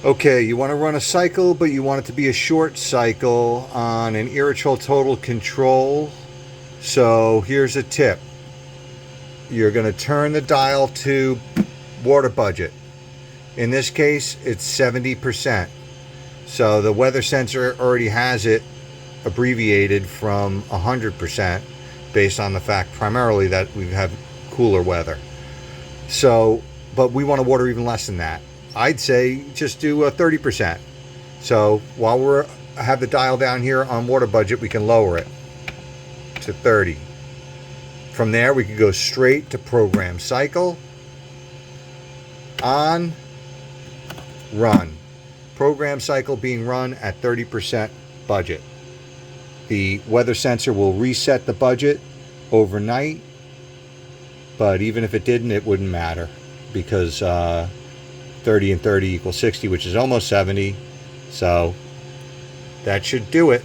Okay, you want to run a cycle, but you want it to be a short cycle on an Irritrol Total Control. So here's a tip. You're going to turn the dial to water budget. In this case, it's 70%. So the weather sensor already has it abbreviated from 100% based on the fact primarily that we have cooler weather. So, but we want to water even less than that. I'd say just do a 30%. So while we're have the dial down here on water budget, we can lower it to 30. From there, we can go straight to program cycle, on, run. Program cycle being run at 30% budget. The weather sensor will reset the budget overnight, but even if it didn't, it wouldn't matter because 30 and 30 equals 60, which is almost 70. So that should do it.